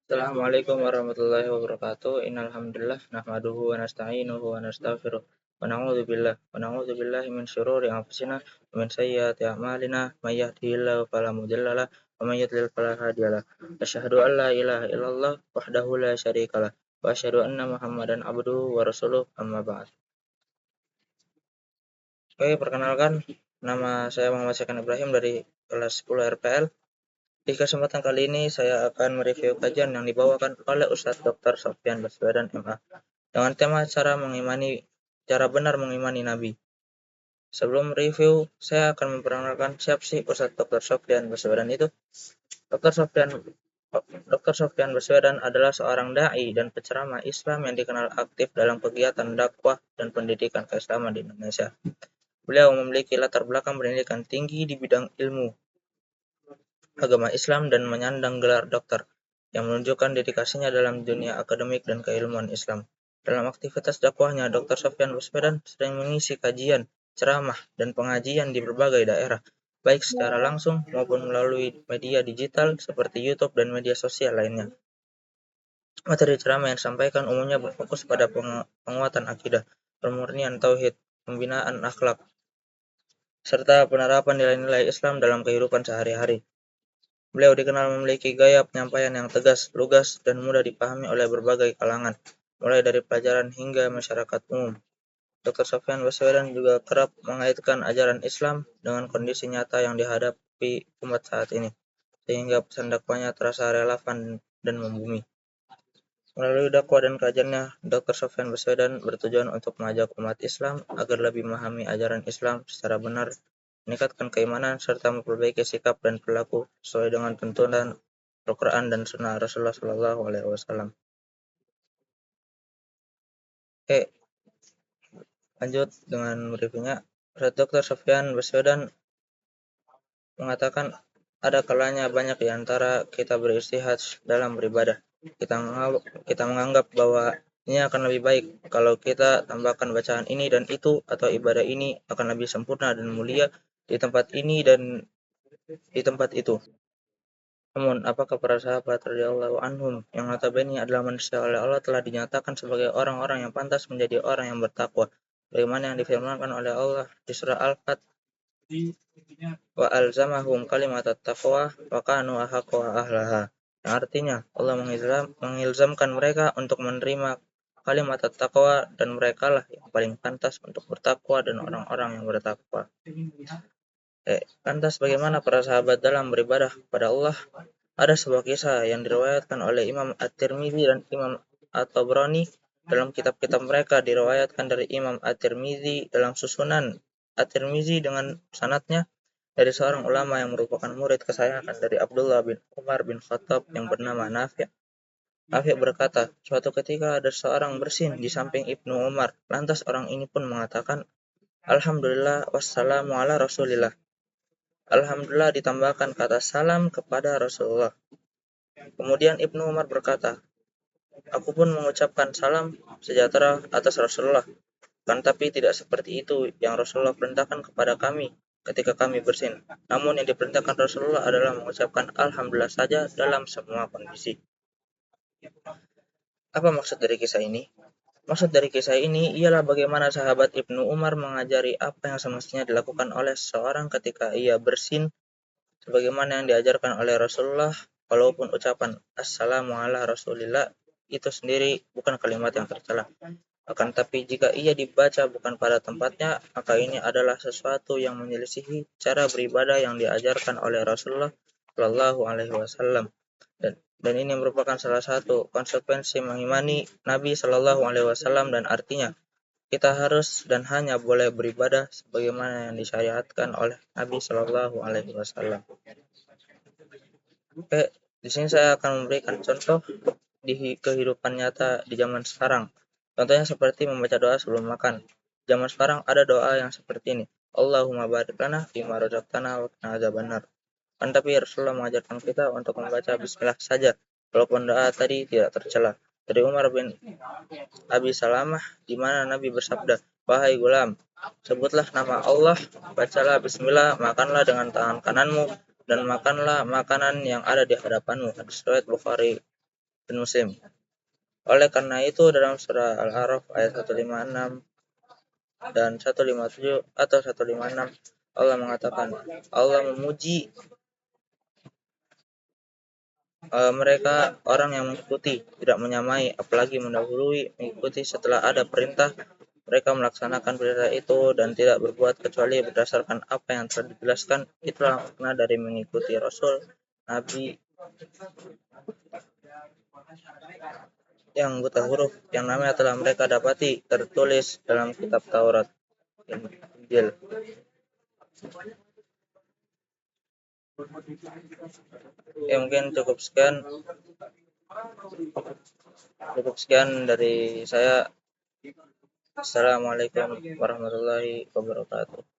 Assalamualaikum warahmatullahi wabarakatuh. Innal hamdalillah nahmaduhu wa nasta'inuhu wa nastaghfiruh wa na'udzu billahi min syururi anfusina wa min sayyiati a'malina may yahdihillahu fala mudhillalah wa may yudlil fala hadiyalah. Asyhadu an la ilaha illallah wahdahu la syarikalah wa asyhadu anna Muhammadan abduhu wa rasuluh amma ba'd. Oke, perkenalkan nama saya Muhammad Syakan Ibrahim dari kelas 10 RPL. Di kesempatan kali ini saya akan mereview kajian yang dibawakan oleh Ustadz Dr. Sofyan Baswedan MA dengan tema cara benar mengimani Nabi. Sebelum review, saya akan memperkenalkan siapa sih Ustadz Dr. Sofyan Baswedan itu. Dr. Sofyan Dr. Sofyan Baswedan adalah seorang dai dan penceramah Islam yang dikenal aktif dalam kegiatan dakwah dan pendidikan keislaman di Indonesia. Beliau memiliki latar belakang pendidikan tinggi di bidang ilmu agama Islam dan menyandang gelar doktor, yang menunjukkan dedikasinya dalam dunia akademik dan keilmuan Islam. Dalam aktivitas dakwahnya, Dr. Sofyan Baswedan sering mengisi kajian, ceramah, dan pengajian di berbagai daerah, baik secara langsung maupun melalui media digital seperti YouTube dan media sosial lainnya. Materi ceramah yang disampaikan umumnya berfokus pada penguatan akidah, pemurnian tauhid, pembinaan akhlak, serta penerapan nilai-nilai Islam dalam kehidupan sehari-hari. Beliau dikenal memiliki gaya penyampaian yang tegas, lugas, dan mudah dipahami oleh berbagai kalangan, mulai dari pelajaran hingga masyarakat umum. Dr. Sofyan Baswedan juga kerap mengaitkan ajaran Islam dengan kondisi nyata yang dihadapi umat saat ini, sehingga pesan dakwahnya terasa relevan dan membumi. Melalui dakwah dan kajiannya, Dr. Sofyan Baswedan bertujuan untuk mengajak umat Islam agar lebih memahami ajaran Islam secara benar, meningkatkan keimanan, serta memperbaiki sikap dan perilaku sesuai dengan tuntunan Al-Quran dan Sunnah Rasulullah SAW. Oke, lanjut dengan reviewnya. Dr. Sofyan Baswedan mengatakan ada kalanya banyak di antara kita beristihad dalam beribadah. Kita menganggap bahwa ini akan lebih baik kalau kita tambahkan bacaan ini dan itu, atau ibadah ini akan lebih sempurna dan mulia di tempat ini dan di tempat itu. Namun, apakah para sahabat radhiyallahu anhum yang notabene adalah manusia oleh Allah telah dinyatakan sebagai orang-orang yang pantas menjadi orang yang bertakwa, bagaimana yang difirmankan oleh Allah di surah Al-Fat, wa alzamahum kalimat taqwa wa kanu ahaqqa ahlaha, yang artinya Allah mengilzamkan mereka untuk menerima kalimat taqwa dan merekalah yang paling pantas untuk bertakwa dan orang-orang yang bertakwa. Lantas bagaimana para sahabat dalam beribadah kepada Allah? Ada sebuah kisah yang diriwayatkan oleh Imam At-Tirmidzi dan Imam At-Tabrani dalam kitab-kitab mereka. Diriwayatkan dari Imam At-Tirmidzi dalam Susunan At-Tirmidzi dengan sanadnya dari seorang ulama yang merupakan murid kesayangan dari Abdullah bin Umar bin Khattab yang bernama Nafi'. Nafi' berkata, suatu ketika ada seorang bersin di samping Ibnu Umar. Lantas orang ini pun mengatakan, Alhamdulillah wassalamu ala Rasulillah. Alhamdulillah ditambahkan kata salam kepada Rasulullah. Kemudian Ibnu Umar berkata, aku pun mengucapkan salam sejahtera atas Rasulullah, kan tapi tidak seperti itu yang Rasulullah perintahkan kepada kami ketika kami bersin. Namun yang diperintahkan Rasulullah adalah mengucapkan Alhamdulillah saja dalam semua kondisi. Apa maksud dari kisah ini? Maksud dari kisah ini ialah bagaimana sahabat Ibnu Umar mengajari apa yang semestinya dilakukan oleh seseorang ketika ia bersin, sebagaimana yang diajarkan oleh Rasulullah, walaupun ucapan Assalamu ala Rasulillah itu sendiri bukan kalimat yang tercela. Akan tapi jika ia dibaca bukan pada tempatnya, maka ini adalah sesuatu yang menyelisihi cara beribadah yang diajarkan oleh Rasulullah Shallallahu Alaihi Wasallam. Dan ini merupakan salah satu konsekuensi mengimani Nabi Shallallahu Alaihi Wasallam, dan artinya kita harus dan hanya boleh beribadah sebagaimana yang disyariatkan oleh Nabi Shallallahu Alaihi Wasallam. Oke, di sini saya akan memberikan contoh di kehidupan nyata di zaman sekarang. Contohnya seperti membaca doa sebelum makan. Zaman sekarang ada doa yang seperti ini. Allahumma barik lana fima razaqtana wa qina adzabannar. Kan tapi Rasulullah mengajarkan kita untuk membaca bismillah saja, walaupun doa tadi tidak tercela. Dari Umar bin Abi Salamah, di mana Nabi bersabda, wahai gulam, sebutlah nama Allah, bacalah bismillah, makanlah dengan tangan kananmu, dan makanlah makanan yang ada di hadapanmu. Hadis riwayat Bukhari. dan Muslim. Oleh karena itu dalam surah Al-A'raf ayat 156 dan 157 atau 156 Allah mengatakan, Allah memuji mereka orang yang mengikuti, tidak menyamai, apalagi mendahului mengikuti setelah ada perintah. Mereka melaksanakan perintah itu dan tidak berbuat kecuali berdasarkan apa yang telah dijelaskan. Itulah makna dari mengikuti Rasul, Nabi yang buta huruf, yang namanya telah mereka dapati tertulis dalam kitab Taurat, Injil. Ya mungkin cukup sekian dari saya. Assalamualaikum warahmatullahi wabarakatuh.